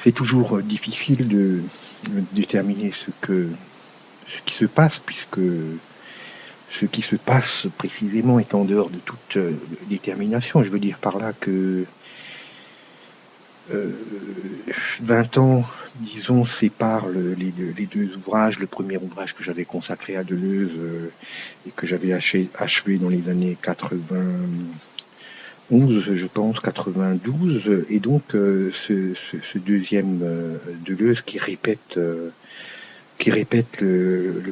c'est toujours difficile de déterminer ce qui se passe, puisque ce qui se passe précisément est en dehors de toute détermination. Je veux dire par là que 20 ans, disons, séparent les deux ouvrages. Le premier ouvrage que j'avais consacré à Deleuze et que j'avais achevé dans les années 91, je pense, 92, et donc ce deuxième Deleuze qui répète le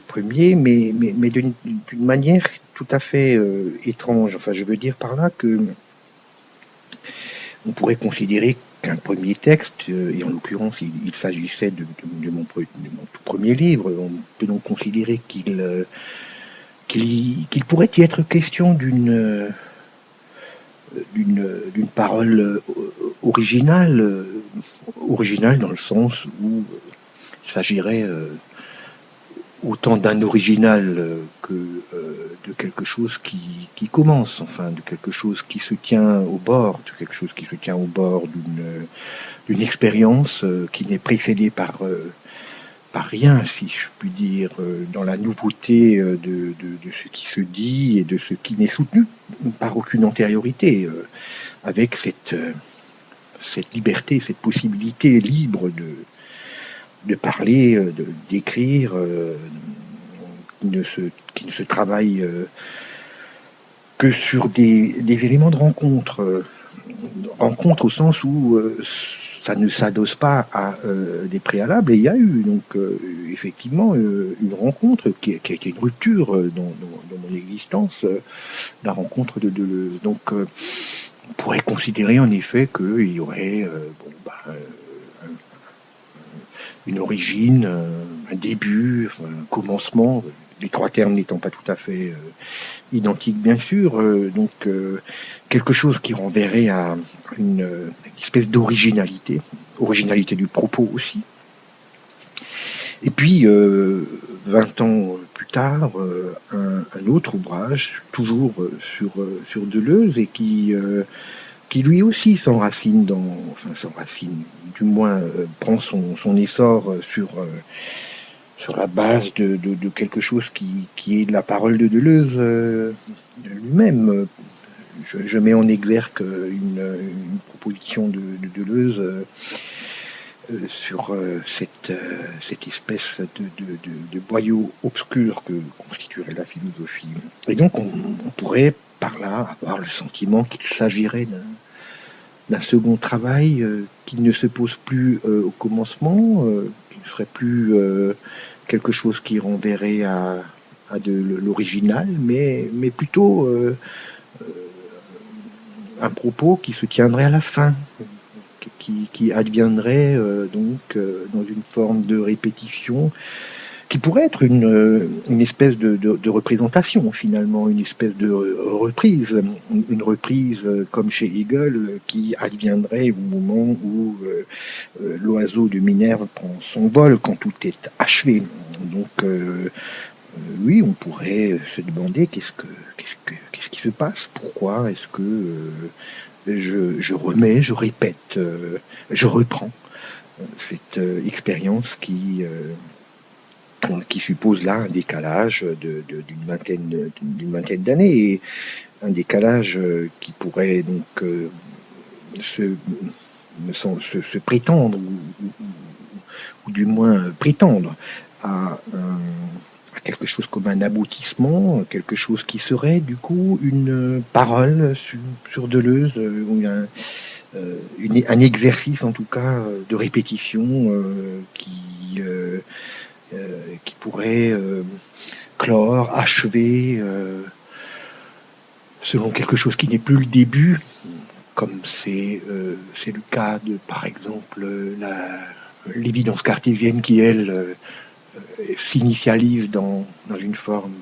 premier, mais d'une manière tout à fait étrange. Enfin, je veux dire par là que on pourrait considérer qu'un premier texte, et en l'occurrence il s'agissait de mon tout premier livre, on peut donc considérer qu'il pourrait y être question d'une parole originale dans le sens où il s'agirait autant d'un original que de quelque chose qui commence, enfin de quelque chose qui se tient au bord, d'une expérience qui n'est précédée par rien, si je puis dire, dans la nouveauté de ce qui se dit et de ce qui n'est soutenu par aucune antériorité, avec cette liberté, cette possibilité libre de parler, d'écrire, qui ne se travaille que sur des éléments de rencontre. Rencontre au sens où ça ne s'adosse pas à des préalables, et il y a eu donc effectivement une rencontre qui a été une rupture dans mon existence, la rencontre de Deleuze. Donc on pourrait considérer en effet qu'il y aurait une origine, un début, un commencement, les trois termes n'étant pas tout à fait identiques bien sûr, donc quelque chose qui renverrait à une espèce d'originalité du propos aussi. Et puis 20 ans plus tard, un autre ouvrage, toujours sur Deleuze, et qui lui aussi s'enracine du moins prend son essor sur la base de quelque chose qui est de la parole de Deleuze lui-même. Je mets en exergue une proposition de Deleuze sur cette espèce de boyau obscur que constituerait la philosophie. Et donc on pourrait par là avoir le sentiment qu'il s'agirait d'un second travail qui ne se pose plus au commencement, qui ne serait plus quelque chose qui renverrait à de l'original, mais plutôt un propos qui se tiendrait à la fin, qui adviendrait dans une forme de répétition, qui pourrait être une espèce de représentation finalement, une espèce de reprise, une reprise comme chez Hegel, qui adviendrait au moment où l'oiseau de Minerve prend son vol, quand tout est achevé. Donc oui, on pourrait se demander qu'est-ce qui se passe, pourquoi est-ce que je remets, je répète, je reprends cette expérience qui suppose là un décalage d'une vingtaine d'années, et un décalage qui pourrait donc se prétendre, ou du moins prétendre à quelque chose comme un aboutissement, quelque chose qui serait du coup une parole sur Deleuze, ou un exercice en tout cas de répétition qui pourrait clore, achever, selon quelque chose qui n'est plus le début, comme c'est le cas de, par exemple, l'évidence cartésienne qui, elle, s'initialise dans une forme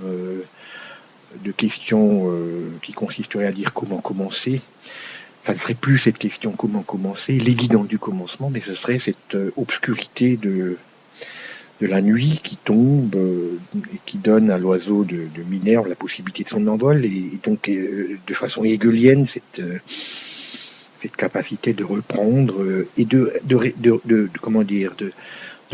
de question qui consisterait à dire comment commencer. Ça ne serait plus cette question comment commencer, l'évidence du commencement, mais ce serait cette obscurité de la nuit qui tombe et qui donne à l'oiseau de Minerve la possibilité de son envol, et donc de façon hegelienne, cette capacité de reprendre et comment dire, de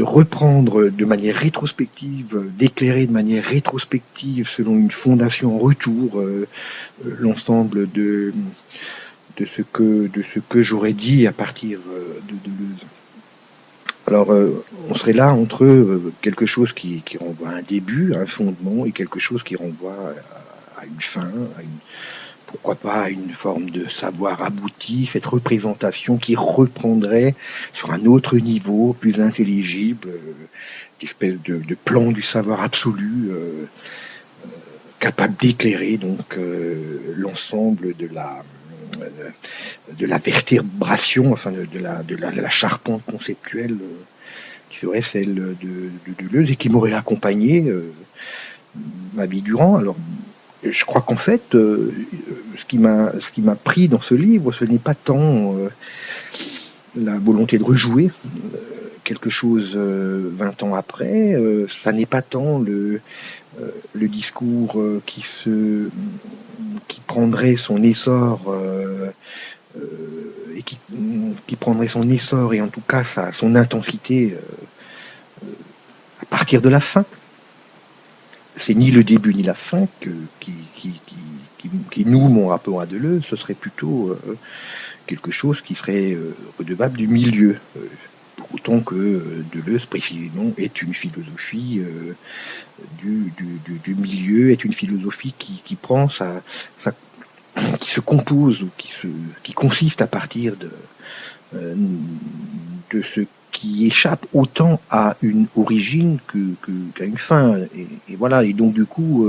reprendre de manière rétrospective, d'éclairer de manière rétrospective selon une fondation en retour l'ensemble de ce que j'aurais dit à partir de Deleuze. Alors, on serait là entre quelque chose qui renvoie à un début, à un fondement, et quelque chose qui renvoie à une fin, pourquoi pas à une forme de savoir abouti, cette représentation qui reprendrait sur un autre niveau, plus intelligible, une espèce de plan du savoir absolu, capable d'éclairer donc l'ensemble de la vertébration, enfin de la charpente conceptuelle qui serait celle de Deleuze et qui m'aurait accompagné ma vie durant. Alors, je crois qu'en fait, ce qui m'a pris dans ce livre, ce n'est pas tant la volonté de rejouer quelque chose 20 ans après, ça n'est pas tant le discours qui prendrait son essor et qui prendrait son essor et en tout cas son intensité à partir de la fin. C'est ni le début ni la fin qui noue mon rapport à Deleuze, ce serait plutôt quelque chose qui serait redevable du milieu. Pour autant que Deleuze, précisément, est une philosophie du milieu, est une philosophie qui prend qui se compose ou qui consiste à partir de ce qui échappe autant à une origine qu'à une fin. Et voilà. Et donc du coup,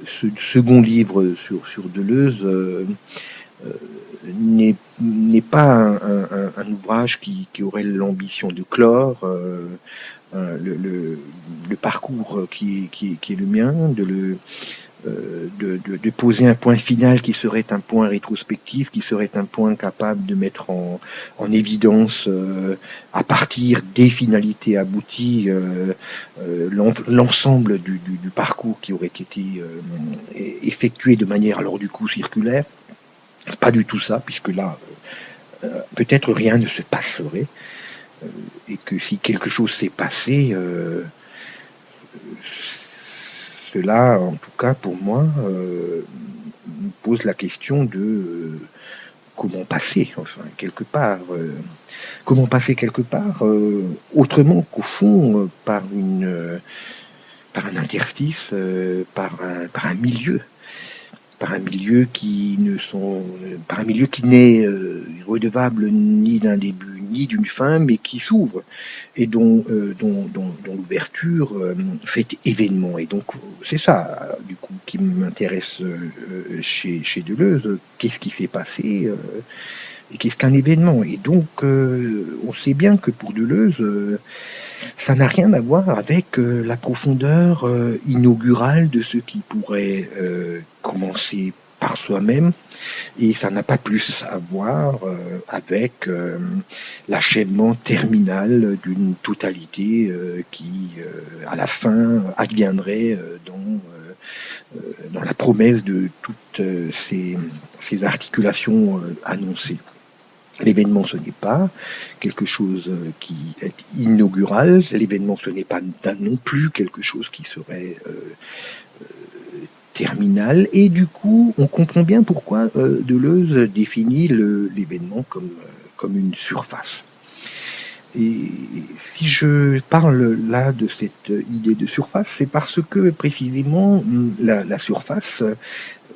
ce second livre sur Deleuze n'est pas un ouvrage qui aurait l'ambition de clore le parcours qui est le mien, de poser un point final qui serait un point rétrospectif, qui serait un point capable de mettre en évidence à partir des finalités abouties l'ensemble du parcours qui aurait été effectué de manière alors du coup circulaire. Pas du tout ça, puisque là peut-être rien ne se passerait et que si quelque chose s'est passé, cela, en tout cas pour moi, pose la question de comment passer, enfin, quelque part. Comment passer quelque part autrement qu'au fond, par un interstice, par un milieu. Par un milieu qui n'est redevable ni d'un début ni d'une fin, mais qui s'ouvre et dont l'ouverture fait événement. Et donc c'est ça, du coup, qui m'intéresse chez Deleuze. Qu'est-ce qui s'est passé et qu'est-ce qu'un événement? Et donc on sait bien que pour Deleuze, ça n'a rien à voir avec la profondeur inaugurale de ce qui pourrait commencer par soi-même, et ça n'a pas plus à voir avec l'achèvement terminal d'une totalité qui, à la fin, adviendrait dans la promesse de toutes ces articulations annoncées. L'événement, ce n'est pas quelque chose qui est inaugural. L'événement, ce n'est pas non plus quelque chose qui serait terminal. Et du coup, on comprend bien pourquoi Deleuze définit l'événement comme une surface. Et si je parle là de cette idée de surface, c'est parce que précisément la surface,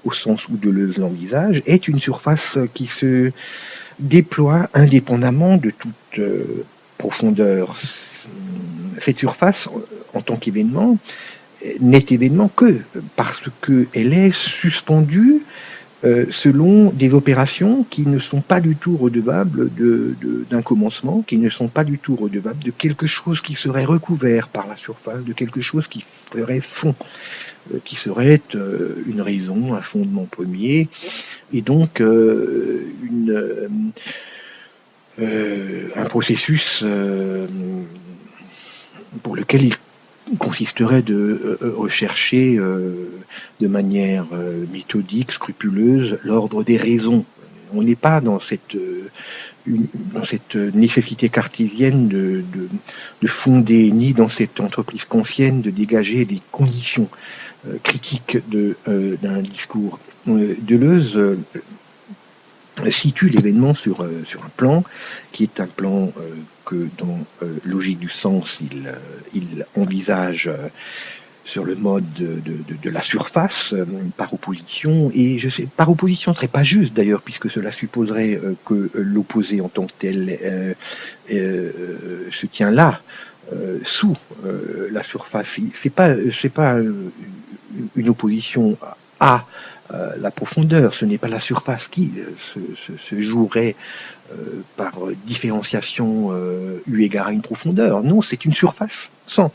au sens où Deleuze l'envisage, est une surface qui se déploie indépendamment de toute profondeur. Cette surface, en tant qu'événement, n'est événement que parce qu'elle est suspendue selon des opérations qui ne sont pas du tout redevables d'un commencement, qui ne sont pas du tout redevables de quelque chose qui serait recouvert par la surface, de quelque chose qui ferait fond, qui serait une raison, un fondement premier, et donc un processus pour lequel il consisterait de rechercher de manière méthodique, scrupuleuse, l'ordre des raisons. On n'est pas dans cette nécessité cartésienne de fonder, ni dans cette entreprise kantienne de dégager les conditions critiques d'un discours. Deleuze situe l'événement sur un plan qui est un plan que dans Logique du sens il envisage sur le mode de la surface, par opposition, et je sais, par opposition ne serait pas juste d'ailleurs, puisque cela supposerait que l'opposé en tant que tel se tient là, sous la surface. C'est pas une opposition à la profondeur, ce n'est pas la surface qui se jouerait par différenciation eu égard à une profondeur. Non, c'est une surface sans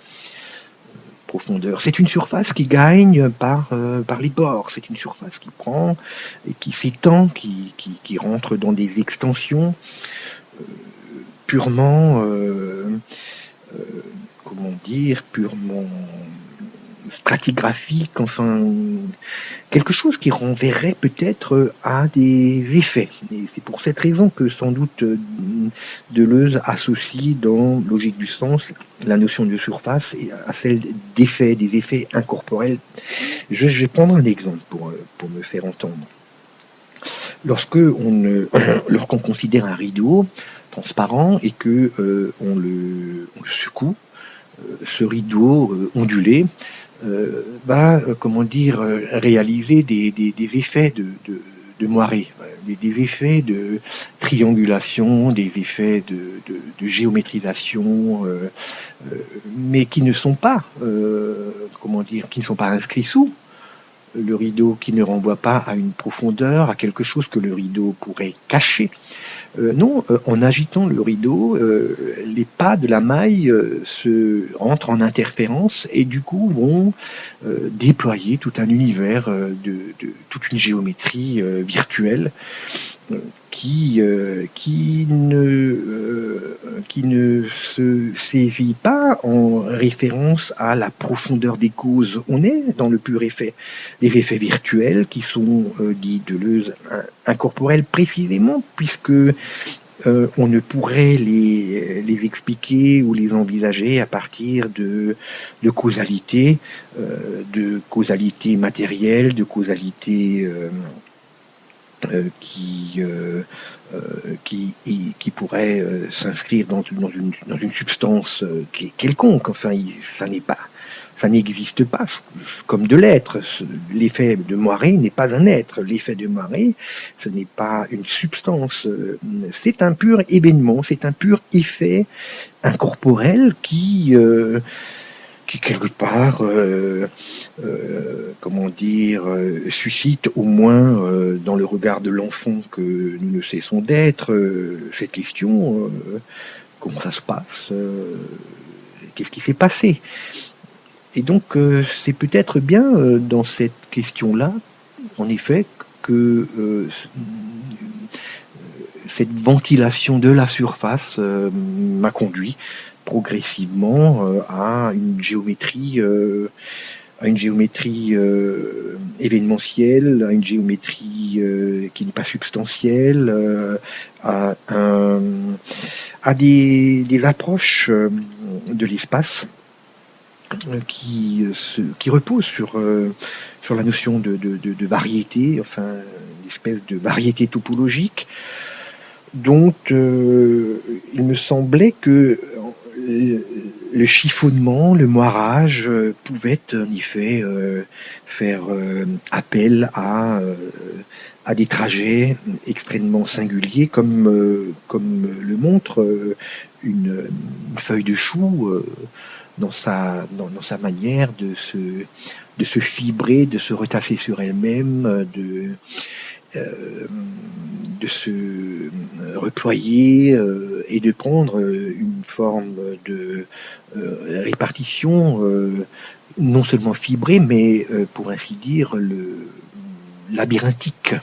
profondeur. C'est une surface qui gagne par les bords. C'est une surface qui prend et qui s'étend, qui rentre dans des extensions purement, comment dire, purement stratigraphique, enfin quelque chose qui renverrait peut-être à des effets. Et c'est pour cette raison que sans doute Deleuze associe dans Logique du sens la notion de surface à celle d'effets, des effets incorporels. Je vais prendre un exemple pour me faire entendre. Lorsqu'on considère un rideau transparent et que on le secoue, ce rideau ondulé va, comment dire, réaliser des effets de moirée, des effets de triangulation, des effets de géométrisation, mais qui ne sont pas, comment dire, qui ne sont pas inscrits sous le rideau, qui ne renvoie pas à une profondeur, à quelque chose que le rideau pourrait cacher. Non, en agitant le rideau, les pas de la maille entrent en interférence et du coup vont déployer tout un univers toute une géométrie virtuelle qui ne se saisit pas en référence à la profondeur des causes. On est dans le pur effet, des effets virtuels qui sont, dit Deleuze, incorporels précisément, puisque on ne pourrait les expliquer ou les envisager à partir de causalité matérielle, de causalité qui pourrait s'inscrire dans une substance quelconque. Enfin, ça n'existe pas comme de l'être. L'effet de moirée n'est pas un être. L'effet de moirée, ce n'est pas une substance. C'est un pur événement, c'est un pur effet incorporel qui quelque part, comment dire, suscite au moins dans le regard de l'enfant que nous ne cessons d'être, cette question, comment ça se passe, qu'est-ce qui s'est passé. Et donc c'est peut-être bien dans cette question-là, en effet, que cette ventilation de la surface m'a conduit progressivement à une géométrie événementielle, à une géométrie qui n'est pas substantielle, à des approches de l'espace qui reposent sur la notion de variété, enfin une espèce de variété topologique, dont il me semblait que le chiffonnement, le moirage pouvaient en effet faire appel à des trajets extrêmement singuliers, comme le montre une feuille de chou dans sa manière de se fibrer, de se retasser sur elle-même, de se reployer et de prendre une forme de répartition non seulement fibrée, mais pour ainsi dire labyrinthique.